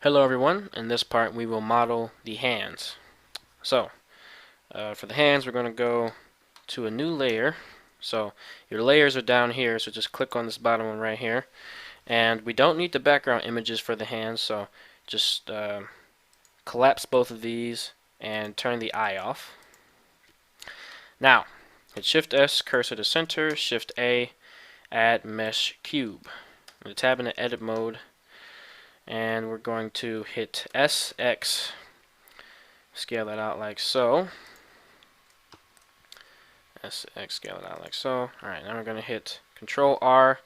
Hello everyone, in this part we will model the hands. So, for the hands we're going to go to a new layer. So, your layers are down here, so just click on this bottom one right here. And we don't need the background images for the hands, so just collapse both of these and turn the eye off. Now, hit Shift S, cursor to center, Shift A, add mesh cube. I'm going to tab into edit mode, and we're going to hit SX. Scale that out like so. SX, scale it out like so. Alright, now we're going to hit Control R,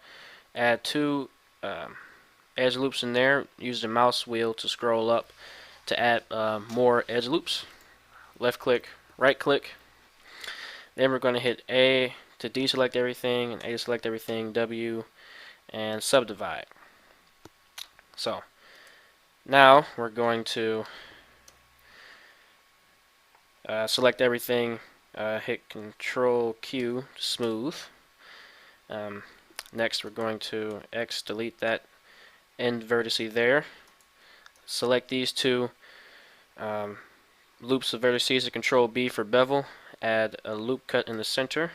add two edge loops in there. Use the mouse wheel to scroll up to add more edge loops. Left click, right click. Then we're going to hit A to deselect everything, and A to select everything, W, and subdivide. So, now we're going to select everything, hit Control Q to smooth. Next we're going to X delete that end vertice there. Select these two loops of vertices and Control B for bevel. Add a loop cut in the center.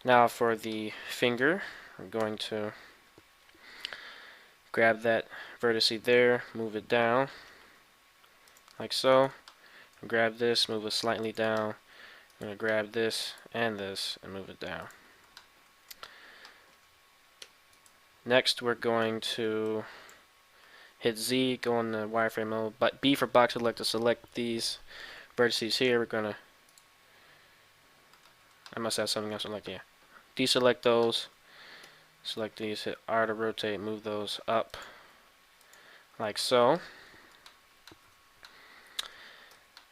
Now for the finger, we're going to grab that vertice there, move it down like so. Grab this, move it slightly down. I'm going to grab this and move it down. Next we're going to hit Z, go in the wireframe mode, but B for box select to select these vertices here. We're going to, I must have something else selected here. Deselect those, select these, hit R to rotate, move those up like so.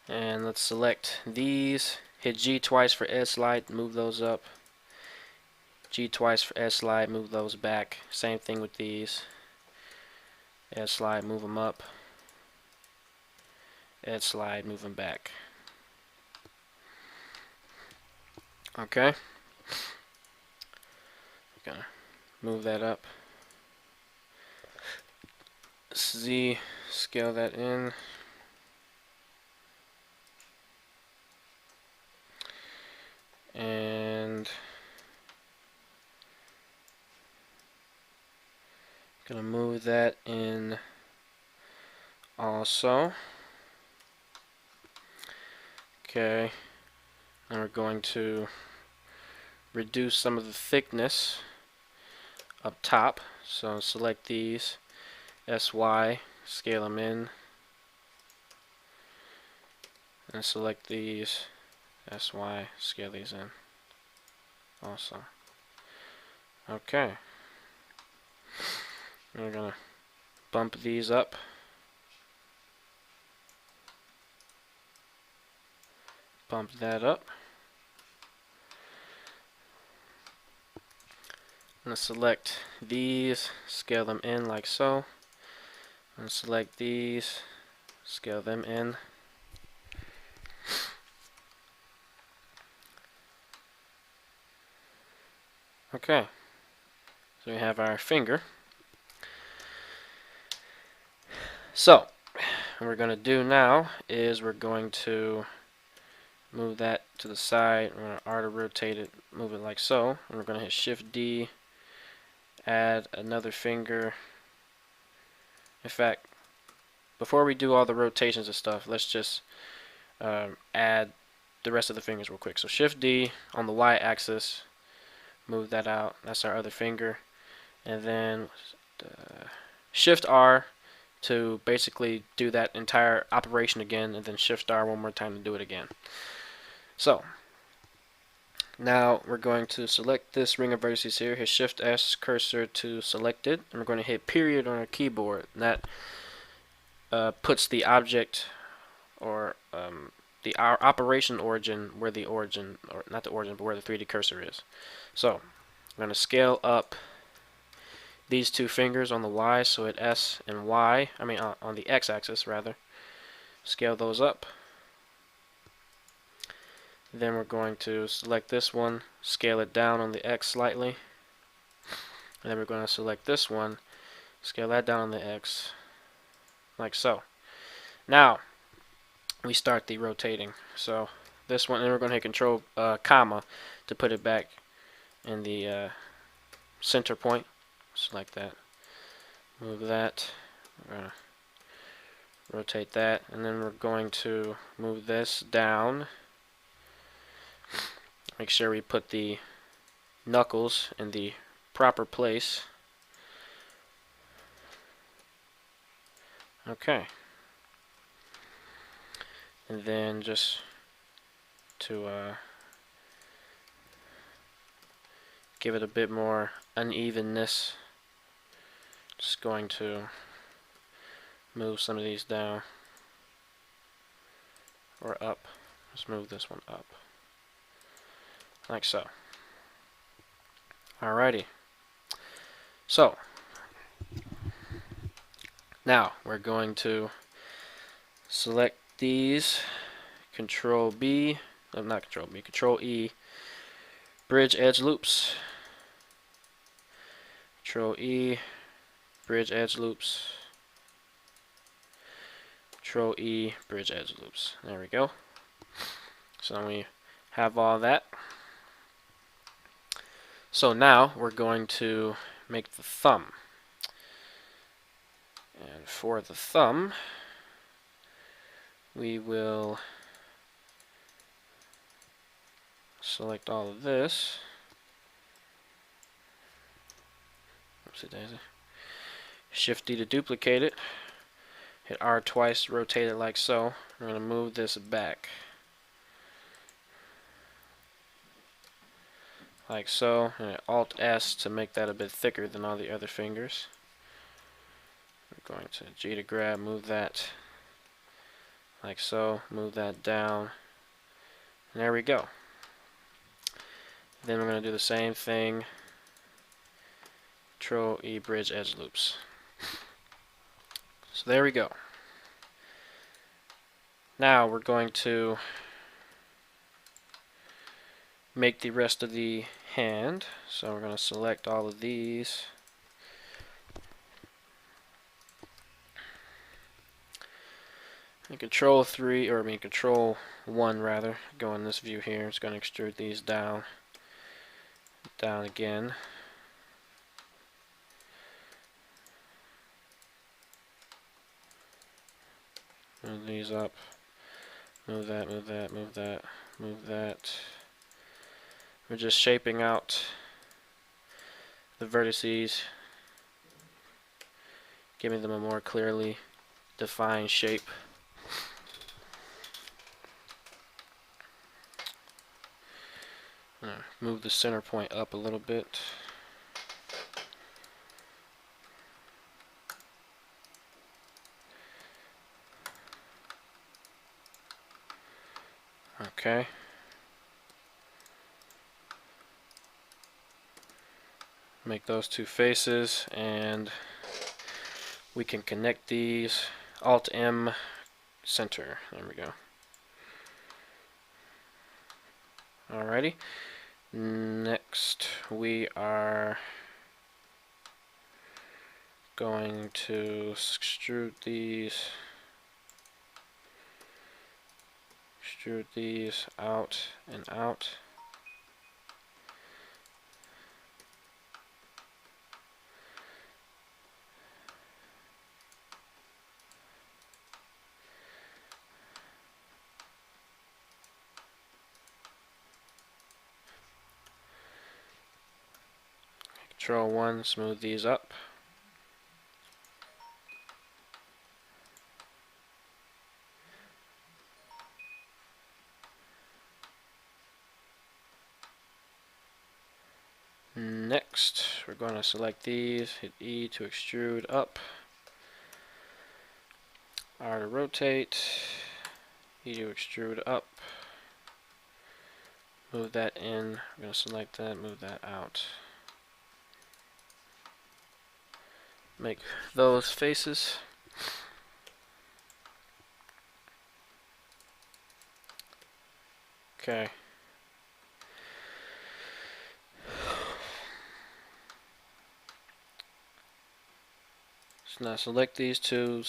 And let's select these, hit G twice for edge slide, move those up. G twice for edge slide, move those back. Same thing with these. Edge slide, move them up. Edge slide, move them back. Okay. Gonna move that up. Z, scale that in. And gonna move that in also. Okay, and we're going to reduce some of the thickness up top. So select these, SY, scale them in, and select these, SY, scale these in also. Okay. We're going to bump these up. Bump that up. I'm going to select these, scale them in like so. I'm going to select these, scale them in. Okay, so we have our finger. So, what we're going to do now is we're going to move that to the side. We're going to R to rotate it, move it like so. And we're going to hit Shift D, add another finger. In fact, before we do all the rotations and stuff, let's just add the rest of the fingers real quick. So Shift D on the Y axis, move that out. That's our other finger. And then Shift R to basically do that entire operation again, and then Shift R one more time to do it again. So now we're going to select this ring of vertices here, hit Shift S, cursor to selected, and we're going to hit period on our keyboard. And that puts the object or our operation origin where the origin, or not the origin, but where the 3D cursor is. So I'm going to scale up these two fingers on the Y, so hit S and Y, on the X axis rather. Scale those up. Then we're going to select this one, scale it down on the X slightly. And then we're going to select this one, scale that down on the X. like so. Now we start the rotating. So this one, and we're going to hit Control comma to put it back in the center point. Select that. Move that. We're going to rotate that, and then we're going to move this down. Make sure we put the knuckles in the proper place. Okay. And then just to give it a bit more unevenness, just going to move some of these down or up. Let's move this one up, like so. Alrighty. So now we're going to select these, Control B, not Control B, Control E, bridge edge loops. Control E, bridge edge loops. Control E, bridge edge loops. There we go. So we have all that. So now we're going to make the thumb. And for the thumb, we will select all of this. Oopsie daisy. Shift D to duplicate it. Hit R twice, rotate it like so. We're going to move this back. Like so. And hit Alt S to make that a bit thicker than all the other fingers. We're going to G to grab, move that like so. Move that down. And there we go. Then we're going to do the same thing. Control E, bridge edge loops. So there we go. Now we're going to make the rest of the hand. So we're going to select all of these. And Control 3, or I mean Control 1 rather, go in this view here. It's going to extrude these down. Down again. Move these up. Move that, move that, move that, move that. We're just shaping out the vertices, giving them a more clearly defined shape. Move the center point up a little bit. Okay. Make those two faces, and we can connect these. Alt M, center. There we go. Alrighty. Next, we are going to extrude these. Extrude these out and out. Control 1, smooth these up. Next, we're going to select these, hit E to extrude up, R to rotate, E to extrude up, move that in, we're going to select that, move that out. Make those faces. Okay. So now select these two,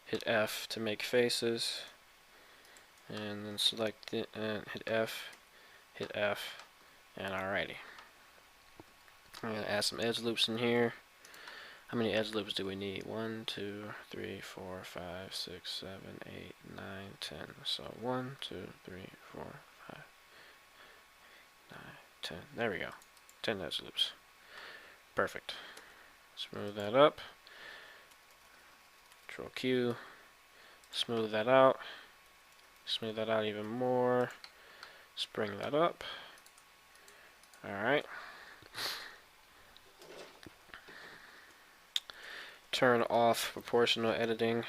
hit F to make faces, and then select it and hit F, and alrighty. I'm gonna add some edge loops in here. How many edge loops do we need? 1, 2, 3, 4, 5, 6, 7, 8, 9, 10. So 1, 2, 3, 4, 5, 9, 10. There we go. 10 edge loops. Perfect. Smooth that up. Control Q. Smooth that out. Smooth that out even more. Spring that up. Alright. Turn off proportional editing.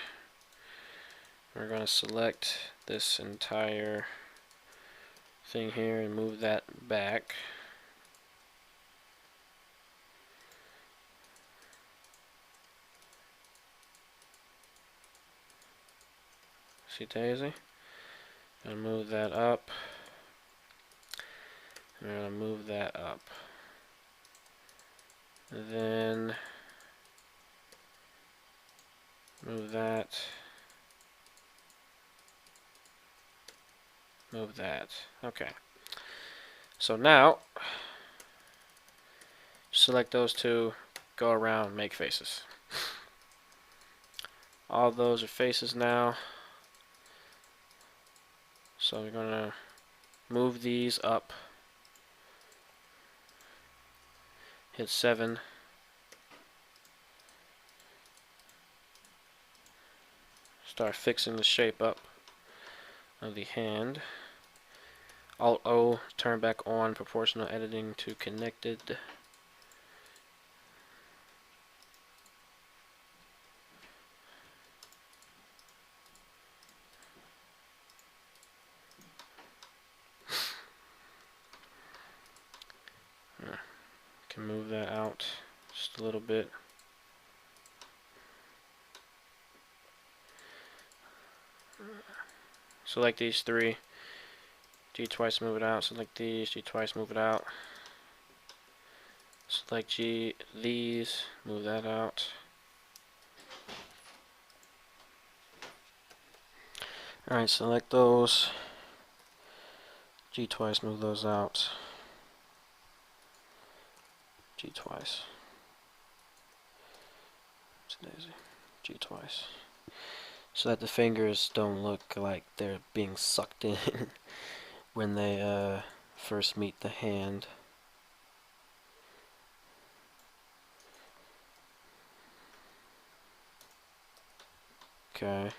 We're going to select this entire thing here and move that back. See Daisy? Gonna move that up. We're gonna move that up. And then move that. Move that. Okay. So now, select those two, go around, make faces. All those are faces now. So we're gonna move these up. Hit 7. Start fixing the shape up of the hand. Alt O, turn back on proportional editing to connected. Can move that out just a little bit. Select these three. G twice, move it out. Select these. G twice, move it out. Select these. Move that out. Alright, select those. G twice, move those out. G twice. G twice. So that the fingers don't look like they're being sucked in when they first meet the hand. Okay.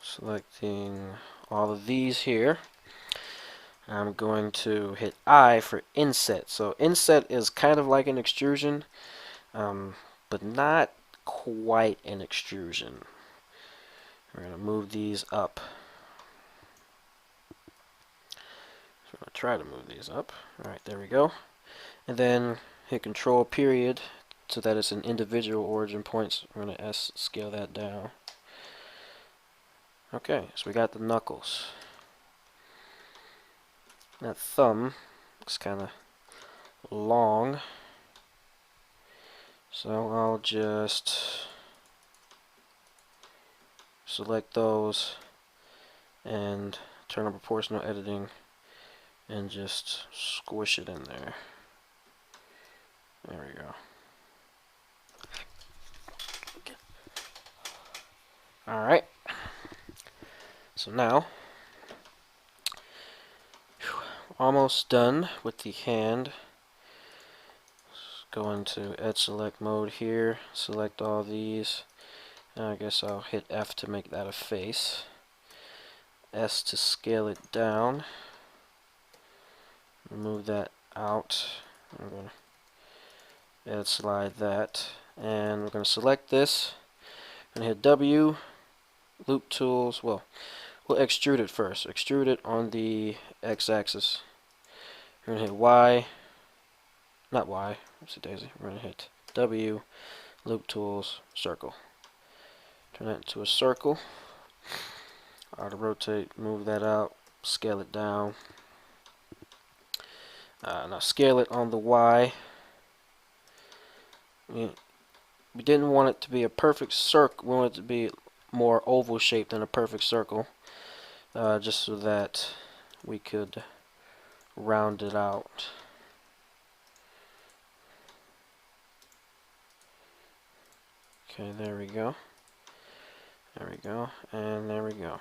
Selecting all of these here. I'm going to hit I for inset. So inset is kind of like an extrusion, but not quite an extrusion. We're going to move these up. So I'm going to try to move these up. Alright, there we go. And then hit Control period so that it's an individual origin points. We're going to S scale that down. Okay, so we got the knuckles. That thumb looks kind of long. So I'll just select those and turn on proportional editing and just squish it in there. There we go. Alright. So now, almost done with the hand. Go into edge select mode here, select all these. And I guess I'll hit F to make that a face. S to scale it down. Move that out. I'm going to edge slide that. And we're going to select this. I'm going to hit W, loop tools. Well, we'll extrude it first. Extrude it on the x-axis. We're going to hit Y. Not Y. What's it, Daisy? We're going to hit W, loop tools, circle. Turn that into a circle. Auto rotate, move that out, scale it down. Now scale it on the Y. We didn't want it to be a perfect circle. We want it to be more oval shaped than a perfect circle, just so that we could round it out. Okay, there we go. There we go, and there we go.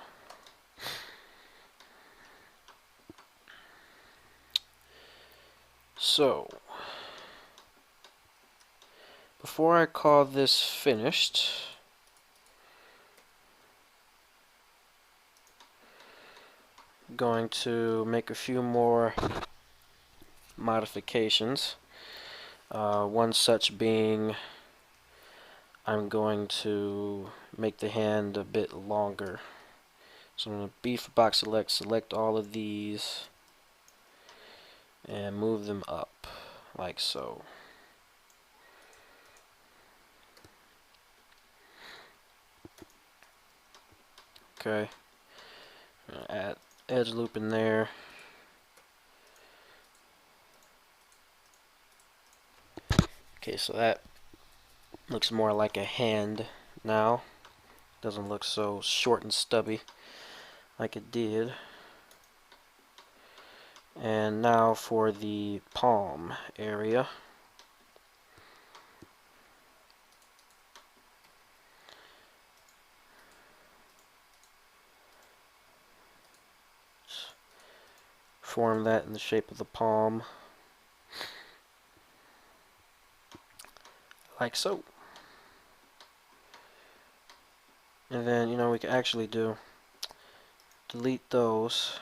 So, before I call this finished, I'm going to make a few more modifications. One such being, I'm going to make the hand a bit longer. So I'm going to B for box select all of these, and move them up, like so. Okay, add edge loop in there. Okay, so that looks more like a hand now. Doesn't look so short and stubby like it did. And now for the palm area. Form that in the shape of the palm, like so. And then, we can actually delete those.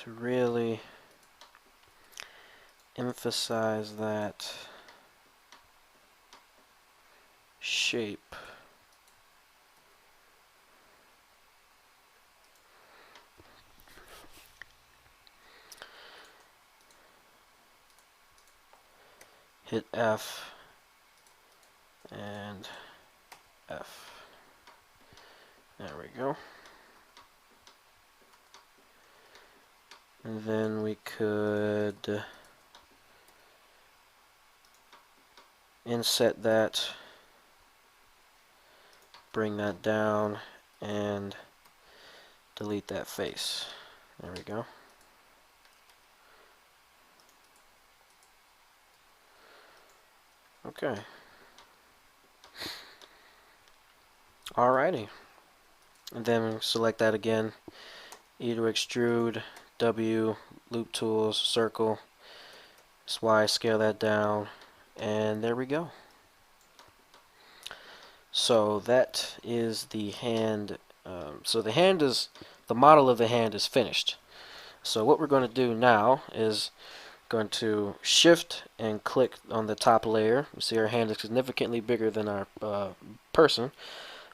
To really emphasize that shape. Hit F and F. There we go. And then we could inset that, bring that down, and delete that face. There we go. Okay. Alrighty. And then select that again. E to extrude, W, loop tools, circle, Y, scale that down, and there we go. So that is the hand. So the model of the hand is finished. So what we're going to do now is going to shift and click on the top layer. You see our hand is significantly bigger than our person,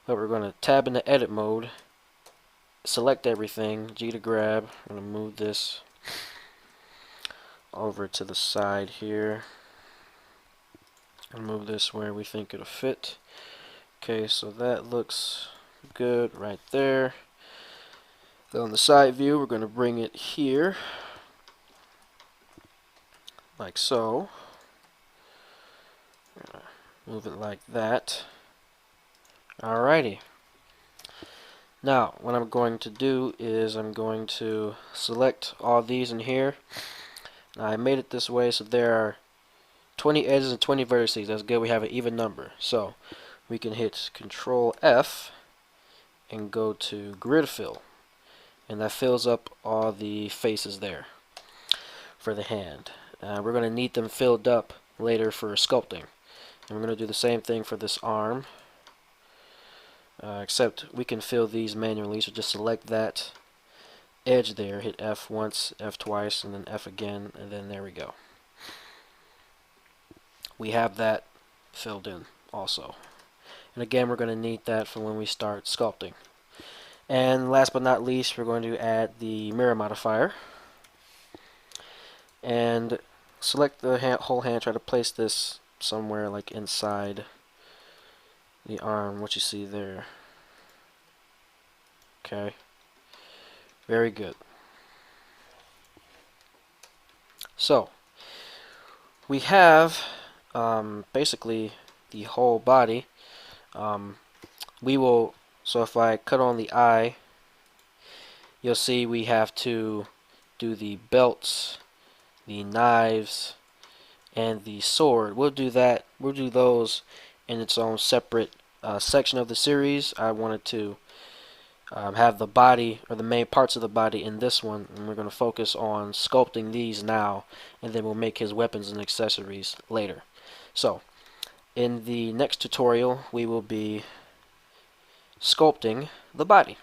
but we're going to tab into edit mode, select everything, G to grab. I'm going to move this over to the side here and move this where we think it'll fit. Okay, so that looks good right there. Then on the side view, we're going to bring it here, like so. Move it like that. Alrighty. Now, what I'm going to do is I'm going to select all these in here. Now, I made it this way so there are 20 edges and 20 vertices. That's good. We have an even number. So we can hit Control F and go to Grid Fill, and that fills up all the faces there for the hand. We're going to need them filled up later for sculpting. And we're going to do the same thing for this arm, except we can fill these manually. So just select that edge there, hit F once, F twice, and then F again, and then there we go. We have that filled in also. And again, we're going to need that for when we start sculpting. And last but not least, we're going to add the mirror modifier. and select the whole hand. Try to place this somewhere like inside the arm, what you see there. Okay, very good. So we have basically the whole body. We will, so if I cut on the eye, you'll see we have to do the belts, the knives, and the sword. We'll do that. We'll do those in its own separate section of the series. I wanted to have the body, or the main parts of the body, in this one, and we're going to focus on sculpting these now, and then we'll make his weapons and accessories later. So in the next tutorial we will be sculpting the body.